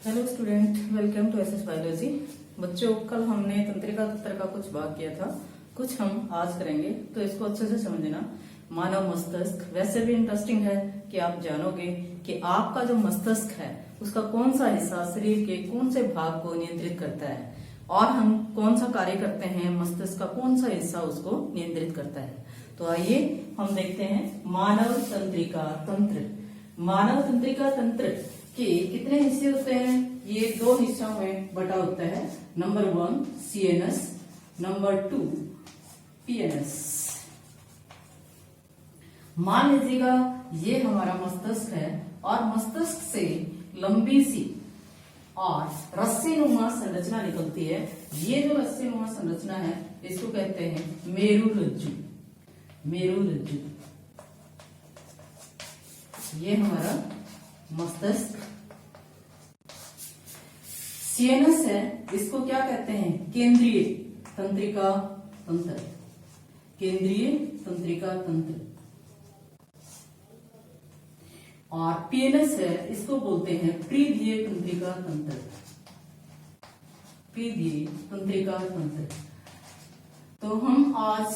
Hello student, welcome to SS biology. बच्चों, कल हमने तंत्रिका तंत्र का कुछ भाग किया था, कुछ हम आज करेंगे, तो इसको अच्छे से समझना। मानव मस्तिष्क वैसे भी इंटरेस्टिंग है कि आप जानोगे कि आपका जो मस्तिष्क है उसका कौन सा हिस्सा शरीर के कौन से भाग को नियंत्रित करता है और हम कौन सा कार्य करते हैं, मस्तिष्क का कौन सा हिस्सा उसको नियंत्रित करता है। तो आइए हम देखते हैं मानव तंत्रिका तंत्र। मानव तंत्रिका तंत्र के कितने हिस्से होते हैं? ये दो हिस्सों में बटा होता है। Number 1 CNS, number 2 PNS. मान लीजिएगा ये हमारा मस्तिष्क है और मस्तिष्क से लंबी सी और रस्सीनुमा संरचना निकलती है। ये जो रस्सीनुमा संरचना है इसको कहते हैं मेरुरज्जु। मेरुरज्जु ये हमारा मस्तिष्क। सीएनएस है, इसको क्या कहते हैं? केंद्रीय तंत्रिका तंत्र। केंद्रीय तंत्रिका तंत्र। और पीएनएस है, इसको बोलते हैं परिधीय तंत्रिका तंत्र। परिधीय तंत्रिका तंत्र। तो हम आज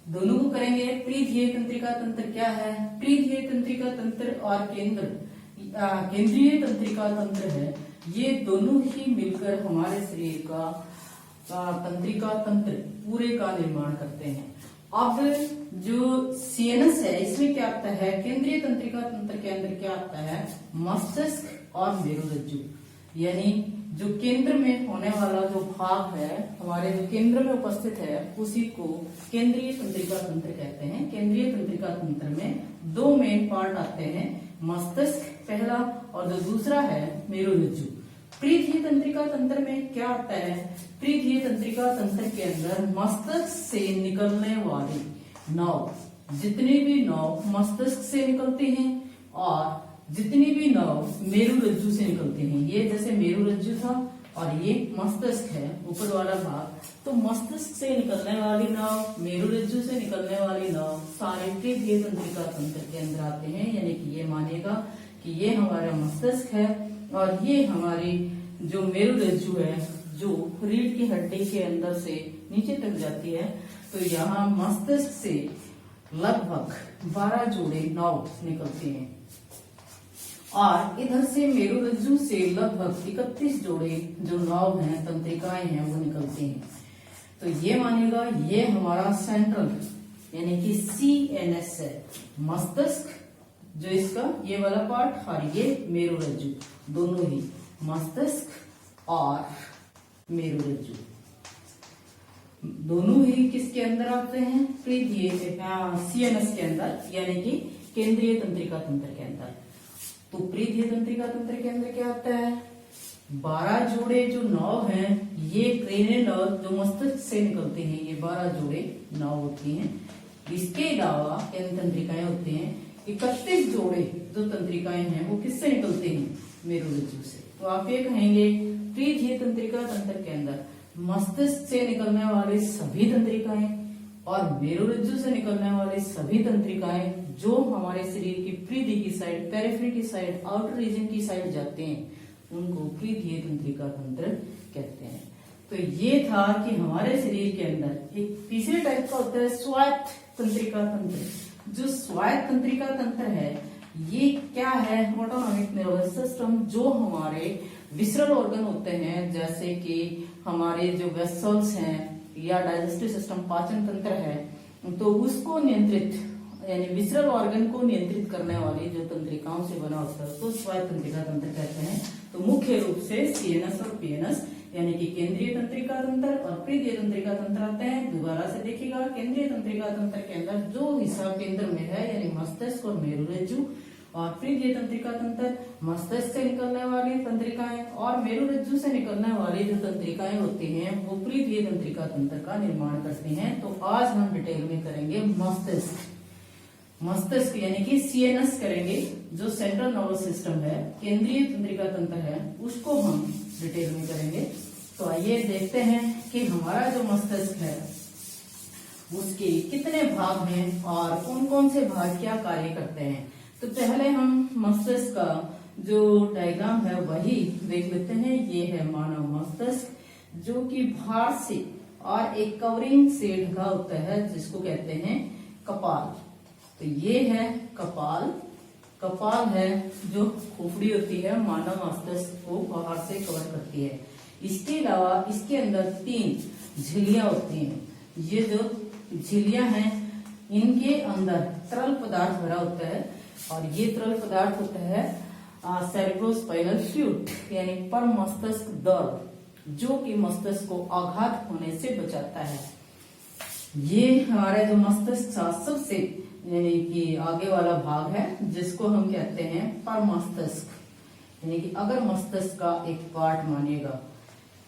दोनों को करेंगे। परिधीय तंत्रिका तंत्र क्या है? परिधीय तंत्रिका तंत्र और केंद्रीय तंत्रिका तंत्र है, ये दोनों ही मिलकर हमारे शरीर का तंत्रिका तंत्र पूरे का निर्माण करते हैं। अब जो सीएनएस है इसमें क्या आता है? केंद्रीय तंत्रिका तंत्र के अंदर क्या आता है? मस्तिष्क और मेरुरज्जु, यानी जो केंद्र में होने वाला जो भाग है, हमारे जो केंद्र में उपस्थित है, उसी को केंद्रीय तंत्रिका तंत्र कहते हैं। केंद्रीय तंत्रिका तंत्र में दो मेन पार्ट आते हैं, मस्तिष्क पहला और जो दूसरा है मेरुरज्जु। परिधीय तंत्रिका तंत्र में क्या आता है? परिधीय तंत्रिका तंत्र के अंदर मस्तिष्क से निकलने वाली नव, जितनी भी नव मस्तिष्क से निकलती हैं और जितनी भी नव मेरुरज्जु से निकलती हैं। ये जैसे मेरुरज्जु था और ये मस्तिष्क है ऊपर वाला भाग, तो मस्तिष्क से निकलने वाली नव, मेरुरज्जु से निकलने वाली नव सारे परिधीय तंत्रिका तंत्र के अंदर आते हैं। यानी कि ये मानेगा कि ये हमारा मस्तिष्क है और ये हमारी जो मेरुरज्जु है जो रीढ़ की हड्डी के अंदर से नीचे तक जाती है। तो यहाँ मस्तिष्क से लगभग 12 जोड़े नव निकलते हैं और इधर से मेरुरज्जु से लगभग 31 जोड़े जो नव हैं, तंत्रिकाएं हैं, वो निकलती हैं। तो ये मानेगा ये हमारा सेंट्रल यानी कि सीएनएस है, मस्तिष्क जो इसका ये वाला पार्ट और ये मेरुरज्जु, दोनों ही मस्तिष्क और मेरुरज्जु दोनों ही किसके अंदर आते हैं? परिधीय सीएनएस के अंदर, यानी कि केंद्रीय तंत्रिका तंत्र के अंदर। तो परिधीय तंत्रिका तंत्र के अंदर क्या आता है? 12 जोड़े जो नव हैं, ये क्रेनियल नर्व जो मस्तिष्क से निकलते हैं, ये 12 जोड़े नव होती हैं। इसके अलावा तंत्रिकाएं होती हैं 31 जोड़े जो तंत्रिकाएं हैं वो किससे निकलते हैं? मेरुरज्जु से। तो आप ये कहेंगे परिधीय तंत्रिका तंत्र के अंदर मस्तिष्क से निकलने वाली सभी तंत्रिकाएं और मेरुरज्जु से निकलने वाली सभी तंत्रिकाएं जो हमारे शरीर की परिधि की साइड, पेरिफेरी की साइड, आउटर रीजन की साइड जाते हैं, उनको परिधीय तंत्रिका तंत्र कहते हैं। तो ये था कि हमारे शरीर के अंदर एक तीसरे टाइप का होता है स्वायत्त तंत्रिका तंत्र। जो स्वायत्त तंत्रिका तंत्र है ये क्या है? ऑटोनॉमिक नर्वस सिस्टम, जो हमारे विसरल ऑर्गन होते हैं, जैसे कि हमारे जो वेसल्स हैं या डाइजेस्टिव सिस्टम, पाचन तंत्र है, तो उसको नियंत्रित यानी विसरल ऑर्गन को नियंत्रित करने वाली जो तंत्रिकाओं से बना होता है तो स्वायत्त तंत्रिका तंत्र कहते हैं। तो मुख्य रूप से सीएनएस और पीएनएस यानी कि केंद्रीय तंत्रिका तंत्र और परिधीय तंत्रिका तंत्र आते हैं। दोबारा से देखिएगा, केंद्रीय तंत्रिका तंत्र के अंदर जो हिस्सा केंद्र में है यानी मस्तिष्क और मेरुरज्जु, और परिधीय तंत्रिका तंत्र मस्तिष्क से निकलने वाली तंत्रिकाएं और मेरुरज्जु से निकलने वाली जो तंत्रिकाएं होती हैं वो परिधीय तंत्रिका तंत्र का निर्माण करती हैं। तो आज हम डिटेल में करेंगे मस्तिष्क। मस्तिष्क यानी कि सीएनएस करेंगे, जो सेंट्रल नर्वस सिस्टम है, केंद्रीय तंत्रिका तंत्र है, उसको हम डिटेल में करेंगे। तो आइए देखते हैं कि हमारा जो मस्तिष्क है उसके कितने भाग हैं और कौन कौन से भाग क्या कार्य करते हैं। तो पहले हम मस्तिष्क का जो डायग्राम है वही देख लेते हैं। ये है मानव मस्तिष्क, जो कि भार से और एक कवरिंग से ढका होता है, जिसको कहते हैं कपाल। तो ये है कपाल। कपाल है जो खोपड़ी होती है, मानव मस्तिष्क को बाहर से कवर करती है। इसके अलावा इसके अंदर 3 झिल्लियां होती हैं। ये जो झिल्लियां हैं, इनके अंदर तरल पदार्थ भरा होता है, और ये तरल पदार्थ होता है सेरेब्रोस्पाइनल फ्लूइड, यानी पर मस्तिष्क दर्द, जो कि मस्तिष्क को आघात होने से बचाता है। ये हमारा जो मस्तिष्क का सबसे यानी कि आगे वाला भाग है, जिसको हम कहते हैं पर मस्तिष्क, यानी कि अगर मस्तिष्क का एक पार्ट मानिएगा।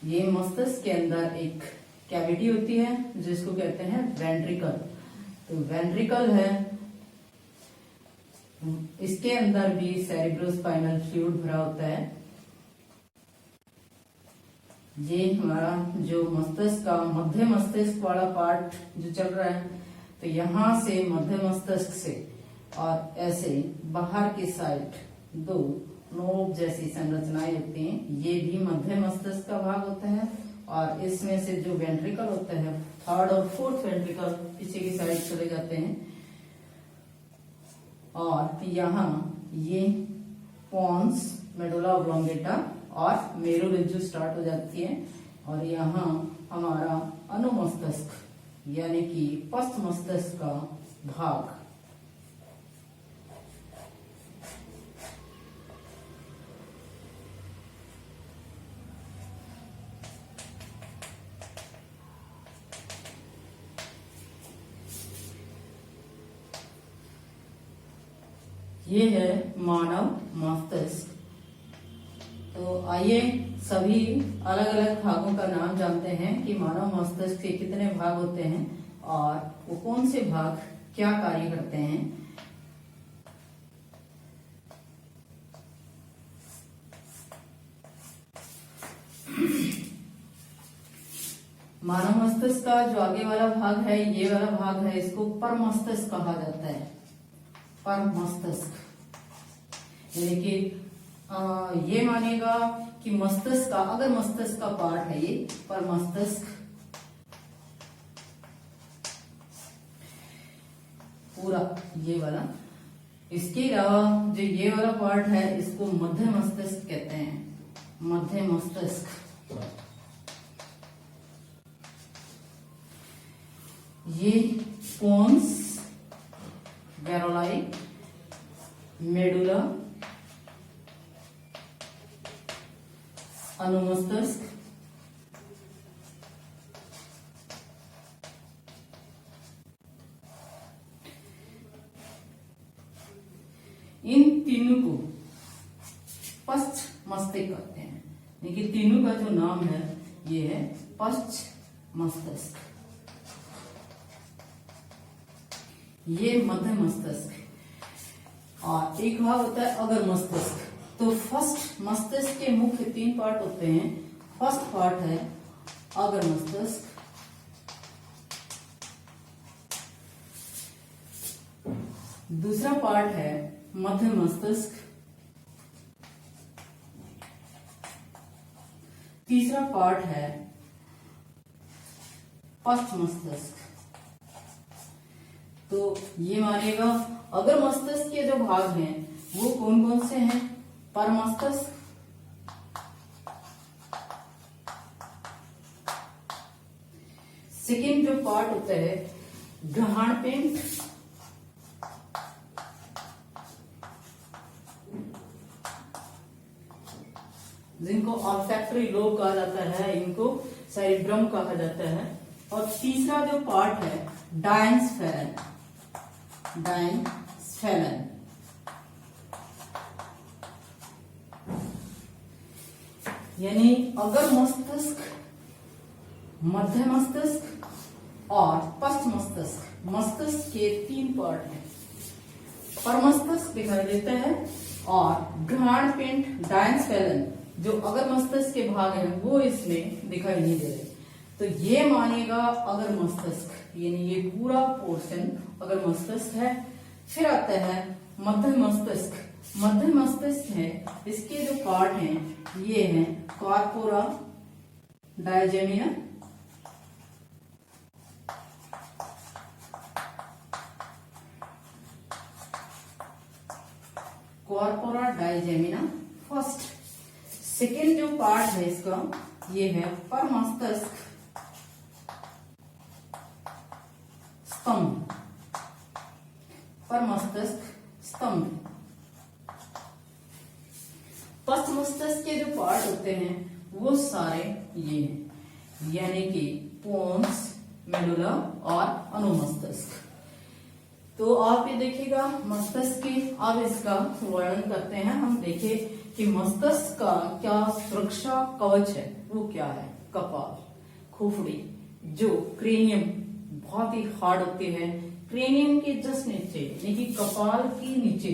ये मस्तिष्क के अंदर एक कैविटी होती है, जिसको कहते हैं वेंट्रिकल। तो वेंट्रिकल है, इसके अंदर भी सेरेब्रोस्पाइनल फ्लूइड भरा होता है। ये हमारा जो मस्तिष्क का मध्य मस्तिष्क वाला पार्ट जो चल रहा है, तो यहाँ से मध्य मस्तिष्क से और ऐसे बाहर की साइड 2 नोब जैसी संरचनाएं होती हैं। ये भी मध्य मस्तिष्क का भाग होता है, और इसमें से जो वेंट्रिकल होता है, 3rd और 4th वेंट्रिकल पीछे की साइड चले जाते हैं। और यहाँ ये पोन्स, मेडुला ऑब्लोंगेटा और मेरुरज्जु स्टार्ट हो जाती है, और यहाँ हमारा अनुमस्तिष्क यानी कि पश्च मस्तिष्क का भाग। ये है मानव मस्तिष्क। तो आइए सभी अलग अलग भागों का नाम जानते हैं कि मानव मस्तिष्क के कितने भाग होते हैं और वो कौन से भाग क्या कार्य करते हैं। मानव मस्तिष्क का जो आगे वाला भाग है, ये वाला भाग है, इसको पर मस्तिष्क कहा जाता है। पर मस्तिष्क यानी कि ये मानेगा कि मस्तिष्क का, अगर मस्तिष्क का पार्ट है ये पर मस्तिष्क, पूरा ये वाला। इसके अलावा जो ये वाला पार्ट है, इसको मध्य मस्तिष्क कहते हैं। मध्य मस्तिष्क ये पोन्स, गैरोलाई, मेडुला, अनुमस्तिष्क, इन तीनों को पश्च मस्तिष्क कहते हैं। लेकिन तीनों का जो नाम है ये है पश्च मस्तिष्क। ये मध्य मस्तिष्क और एक भाग होता है अगर मस्तिष्क। तो फर्स्ट मस्तिष्क के मुख्य 3 पार्ट होते हैं। फर्स्ट पार्ट है अगर मस्तिष्क, दूसरा पार्ट है मध्य मस्तिष्क, तीसरा पार्ट है पश्च मस्तिष्क। तो ये मानेगा अगर मस्तिष्क के जो भाग हैं वो कौन कौन से हैं? पर मस्तिष्क, सेकेंड जो पार्ट होता है ग्रहण पिंड, जिनको ऑल्फैक्टरी लोब कहा जाता है, इनको सेरिब्रम कहा जाता है। और तीसरा जो पार्ट है डायंसफेरन। डायंसफेरन यानी अगर मस्तिष्क, मध्य मस्तिष्क और पश्च मस्तिष्क, मस्तिष्क के 3 पार्ट हैं। पर मस्तिष्क दिखाई देता है और ग्रहण पिंड, डायंसफेरन जो अगर मस्तिष्क के भाग हैं वो इसमें दिखाई नहीं दे रहे। तो ये मानेगा अगर मस्तिष्क, यानी ये पूरा पोर्शन अगर मस्तिष्क है। फिर आता है मध्य मस्तिष्क, मध्य मस्तिष्क है, इसके जो पार्ट हैं ये हैं कॉर्पोरा डायजेमिना, कॉर्पोरा डायजेमिना फर्स्ट। सेकेंड जो पार्ट है इसका ये है परमस्तिष्क स्तंभ, परमस्तिष्क स्तंभ। पश्च मस्तिष्क के जो पार्ट होते हैं वो सारे ये हैं, यानी कि पोन्स, मेडुला और अनुमस्तिष्क। तो आप ये देखिएगा मस्तिष्क की, अब इसका वर्णन करते हैं। हम देखें कि मस्तिष्क का क्या सुरक्षा कवच है, वो क्या है। कपाल, खोपड़ी, जो क्रेनियम बहुत ही हार्ड होती है, क्रेनियम के जस्ट नीचे यानी कि कपाल के नीचे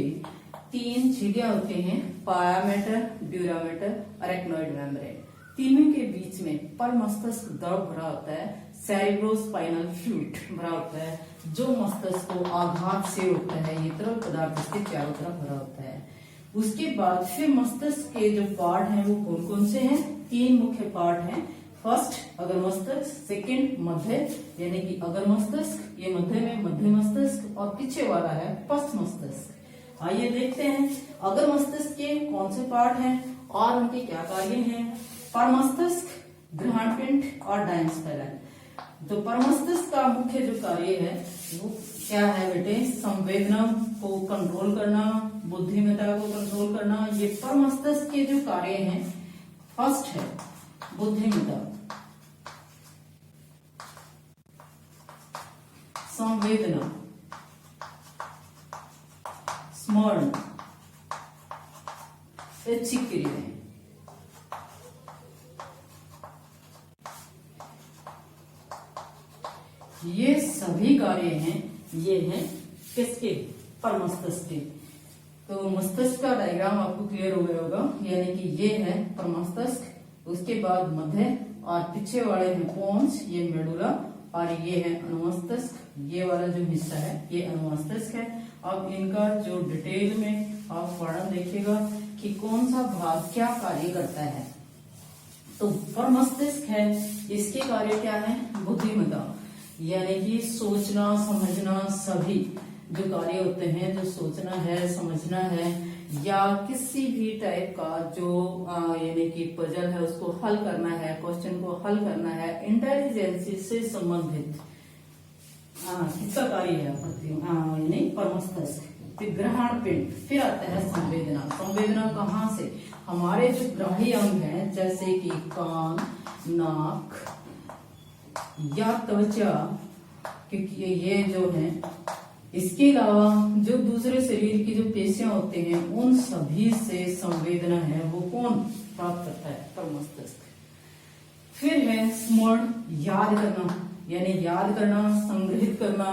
3 झिल्लियां होती हैं, पायामेटर, ड्यूरामेटर, अरेक्नोइड मेम्ब्रेन। तीनों के बीच में परमस्तिष्क द्रव भरा होता है, सेरिब्रोस्पाइनल फ्लूइड भरा होता है, जो मस्तिष्क को आघात से रोकता है। ये तरल पदार्थ इसके चारों तरफ भरा होता है। उसके बाद फिर मस्तिष्क के जो पार्ट हैं वो कौन कौन से हैं? 3 मुख्य पार्ट हैं। फर्स्ट अगर मस्तिष्क, सेकेंड मध्य यानी कि अगर मस्तिष्क, ये मध्य में मध्य मस्तिष्क, और पीछे वाला है पश्च मस्तिष्क। आइए देखते हैं अगर मस्तिष्क के कौन से पार्ट हैं और उनके क्या कार्य हैं। परमस्तिष्क, ग्रहण पिंड और डायंसफेलन। तो परमस्तिष्क का मुख्य जो कार्य है वो क्या है बेटे? संवेदना को कंट्रोल करना, बुद्धिमत्ता को कंट्रोल करना। ये परमस्तिष्क के जो कार्य हैं, फर्स्ट है बुद्धिमत्ता, संवेदना, स्मरण, ऐच्छिक क्रियाएं। ये सभी कार्य हैं, ये हैं किसके? परमस्तिष्क के। तो मस्तिष्क का डायग्राम आपको क्लियर हो गया होगा, यानी कि ये है परमस्तिष्क, उसके बाद मध्य और पीछे वाले हैं पोन्स, ये मेडुला, और ये है अनुमस्तिष्क। ये वाला जो हिस्सा है ये अनुमस्तिष्क है। अब इनका जो डिटेल में आप वर्णन देखिएगा कि कौन सा भाग क्या कार्य करता है। तो परमस्तिष्क है, इसके कार्य क्या है? बुद्धिमत्ता, यानी कि सोचना, समझना, सभी जो कार्य होते हैं, जो सोचना है, समझना है, या किसी भी टाइप का जो यानी कि पजल है उसको हल करना है, क्वेश्चन को हल करना है, इंटेलिजेंस से संबंधित किसका कार्य है? यानी परमस्तिष्क। फिर ग्रहण पिंड, फिर आता है संवेदना। संवेदना कहाँ से? हमारे जो ग्राही अंग हैं जैसे कि कान, नाक या त्वचा, क्योंकि ये जो है, इसके अलावा जो दूसरे शरीर की जो पेशियां होते हैं उन सभी से संवेदना है वो कौन प्राप्त करता है? परमस्तिष्क। फिर है स्मरण, याद करना, यानी याद करना, संग्रहित करना,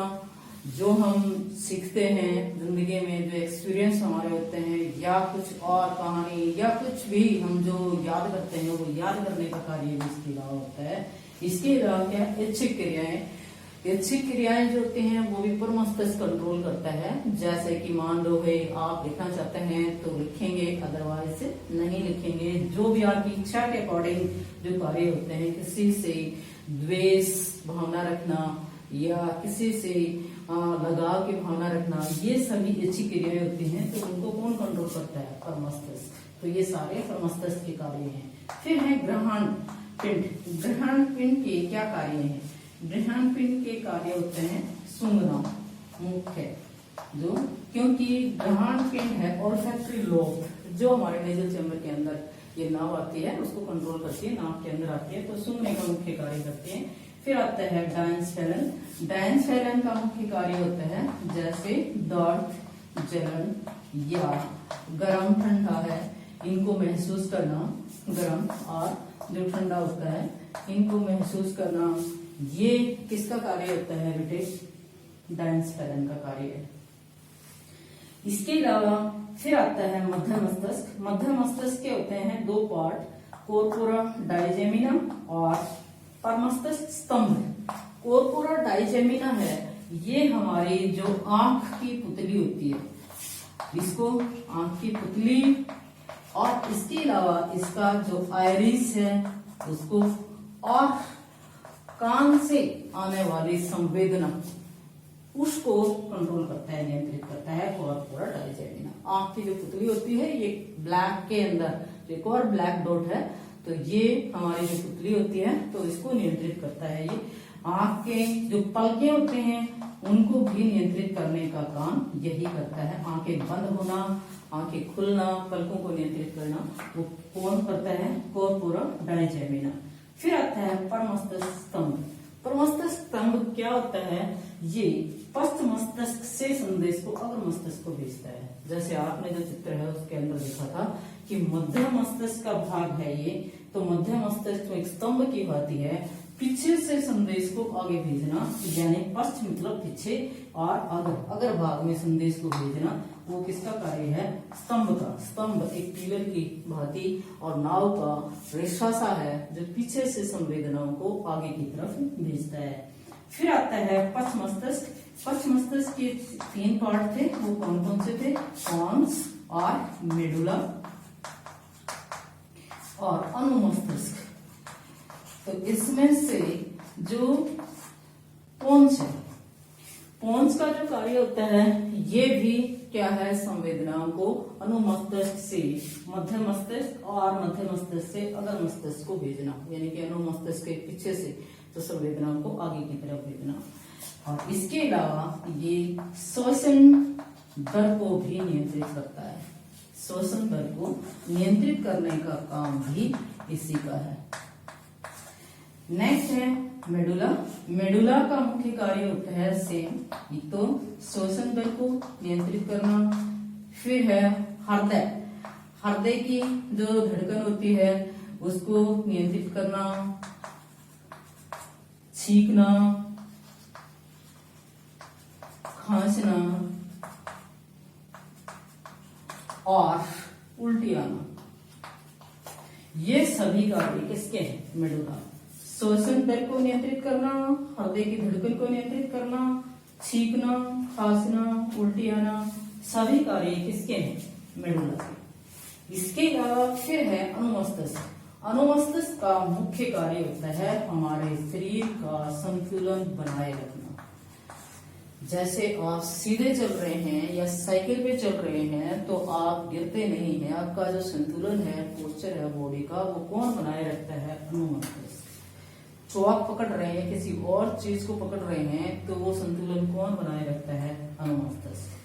जो हम सीखते हैं जिंदगी में, जो एक्सपीरियंस हमारे होते हैं, या कुछ और कहानी या कुछ भी हम जो याद करते हैं वो याद करने का कार्य भी इसके अलावा होता है। इसके अलावा क्या? ऐच्छिक क्रियाएं। ऐच्छिक क्रियाएं जो होती हैं वो भी परमस्तिष्क कंट्रोल करता है। जैसे कि मान लो है आप लिखना चाहते हैं तो लिखेंगे, अदरवाइज नहीं लिखेंगे। जो भी आपकी इच्छा के अकॉर्डिंग जो कार्य होते हैं, किसी से द्वेष भावना रखना या किसी से लगाव की भावना रखना, ये सभी ऐच्छिक क्रियाएं होती हैं। तो उनको कौन कंट्रोल करता है? परमस्तिष्क। तो ये सारे परमस्तिष्क के कार्य हैं। फिर है ग्रहण पिंड। ग्रहण पिंड के क्या कार्य हैं? ग्रहण पिंड के कार्य होते हैं सूंघना मुख्य, जो क्योंकि ग्रहण पिंड है ऑल्फैक्टरी लोब, जो हमारे नेजल चैम्बर के अंदर ये नाव आती है उसको कंट्रोल करती है, नाक के अंदर आती है, तो सूंघने का मुख्य कार्य करती है। फिर आता है डायंसफेलन। डायंसफेलन का मुख्य कार्य होता है जैसे दर्द, जलन या गर्म ठंडा है इनको महसूस करना, गर्म और जो ठंडा होता है इनको महसूस करना। ये किसका कार्य होता है बेटे? डायंसफेलन का कार्य है। इसके अलावा फिर आता है मध्य मस्तिष्क। मध्य मस्तिष्क के होते हैं 2 पार्ट, कॉर्पोरा डायजेमिना और परमस्तिष्क स्तंभ। कॉर्पोरा डायजेमिना है, ये हमारी जो आंख की पुतली होती है, इसको आंख की पुतली, और इसके अलावा इसका जो आयरिस है उसको, और कान से आने वाली संवेदना उसको कंट्रोल करता है, नियंत्रित करता है कॉर्पोरा ट्राइजेमिना। आंख की जो पुतली होती है ये ब्लैक के अंदर एक और ब्लैक डॉट है, तो ये हमारी जो पुतली होती है तो इसको नियंत्रित करता है। ये आंख के जो पलके होते हैं उनको भी नियंत्रित करने का काम यही करता है। आंखें बंद होना, आंखें खुलना, पलकों को नियंत्रित करना वो कौन करता है? कॉर्पोरा ट्राइजेमिना। फिर आता है परमस्तक स्तंभ। परमस्तक स्तंभ क्या होता है? ये पश्च मस्तिष्क से संदेश को अग्र मस्तिष्क को भेजता है। जैसे आपने जो चित्र है उसके अंदर देखा था कि मध्य मस्तिष्क का भाग है ये, तो मध्य मस्तिष्क में एक स्तंभ की भांति है, पीछे से संदेश को आगे भेजना, यानी पश्च मतलब पीछे, और अगर भाग में संदेश को भेजना, वो किसका कार्य है? स्तंभ का। स्तंभ एक पिलर की भांति और नाव का रेशा सा है जो पीछे से संवेदनाओं को आगे की तरफ भेजता है। फिर आता है पश्च मस्तिष्क। पश्च मस्तिष्क के 3 पार्ट थे, वो कौन कौन से थे? पोन्स और मेडुला और अनुमस्तिष्क। तो इसमें से जो पोन्स है, पोन्स का जो कार्य होता है ये भी क्या है? संवेदनाओं को अनुमस्तिष्क से मध्य मस्तिष्क और मध्य मस्तिष्क से अग्र मस्तिष्क को भेजना, यानी कि अनुमस्तिष्क के पीछे से तो संवेदनाओं को आगे की तरफ भेजना। और इसके अलावा ये श्वसन दर को भी नियंत्रित करता है। श्वसन दर को नियंत्रित करने का काम भी इसी का है। नेक्स्ट है मेडुला। मेडुला का मुख्य कार्य होता है सेम, एक तो श्वसन दर को नियंत्रित करना, फिर है हृदय। हृदय की जो धड़कन होती है उसको नियंत्रित करना, छींकना, खांसना और उल्टी आना, ये सभी कार्य किसके हैं? मेडुला। श्वसन दर को नियंत्रित करना, हृदय की धड़कन को नियंत्रित करना, छींकना, खांसना, उल्टी आना, सभी कार्य किसके हैं? मेडुला के। इसके अलावा फिर है अनुमस्तिष्क। अनुमस्तिष्क का मुख्य कार्य होता है हमारे शरीर का संतुलन बनाए रखना। जैसे आप सीधे चल रहे हैं या साइकिल पे चल रहे हैं तो आप गिरते नहीं हैं, आपका जो संतुलन है, पोस्चर है बॉडी का, वो कौन बनाए रखता है? अनुमस्तिष्क। चौक पकड़ रहे हैं, किसी और चीज को पकड़ रहे हैं तो वो संतुलन कौन बनाए रखता है? अनुमस्तिष्क।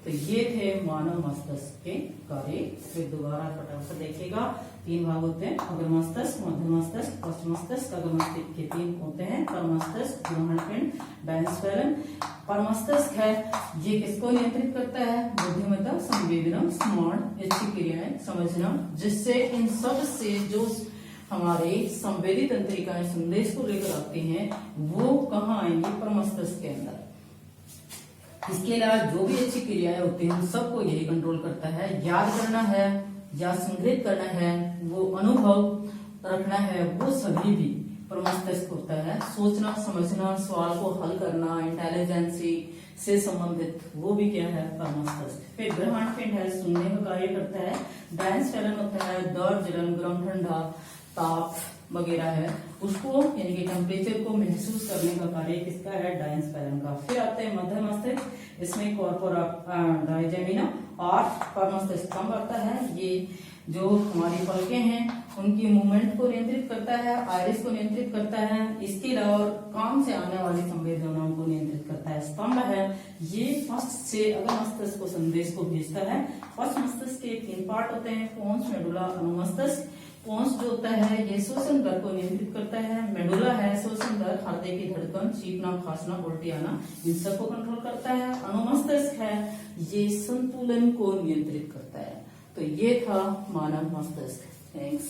तो ये थे मानव मस्तिष्क के कार्य। फिर दोबारा फटाफट देखिएगा, 3 भाग होते हैं, अग्र मस्तिष्क, मध्य मस्तिष्क, पश्च मस्तिष्क। अग्र मस्तिष्क के 3 होते हैं, परमस्तिष्क, ब्रह्मणपिंड, डायस्फेरन। परमस्तिष्क है ये किसको नियंत्रित करता है? बुद्धिमत्ता, संवेदना, स्मार्ट, इच्छिक क्रियाएं समझना, जिससे इन सब से जो हमारे संवेदी तंत्रिकाएं संदेश को लेकर आती हैं वो कहाँ आएंगी? परमस्तिष्क के अंदर। इसके अलावा जो भी अच्छी क्रियाएं होती हैं सबको यही कंट्रोल करता है। याद करना है या संग्रहित करना है, वो अनुभव रखना है, वो सभी भी परमस्तिष्क होता है। सोचना, समझना, सवाल को हल करना, इंटेलिजेंसी से संबंधित, वो भी क्या है? परमस्तिष्क। फिर ब्रह्मांडपिंड है, सुनने का कार्य करता है। डायस्फेरन होता है, दर्द, जलन, गर्म, ठंडा, ताप वगैरह है, उसको यानी कि टेम्परेचर को महसूस करने का कार्य किसका है? डायस्फेरन का। फिर आते हैं मध्य मस्तिष्क, इसमें कॉर्पोरा ट्राइजेमिना और परमस्तिष्क स्तंभ आता है। ये जो हमारी पलकें हैं उनकी मूवमेंट को नियंत्रित करता है, आइरिस को नियंत्रित करता है, इसके अलावा कान से आने वाली संवेदनाओं को नियंत्रित करता है। स्तंभ है ये पश्च से अग्र मस्तिष्क को संदेश को भेजता है। पश्च मस्तिष्क के 3 पार्ट होते हैं, पोन्स, मेडुला, अनुमस्तिष्क। पोन्स जो होता है ये श्वसन दर को नियंत्रित करता है। मेडुला है श्वसन दर, हृदय की धड़कन, छींकना, खांसना, उल्टी आना, इन सबको कंट्रोल करता है। अनुमस्तिष्क है ये संतुलन को नियंत्रित करता है। तो ये था मानव मस्तिष्क। थैंक्स।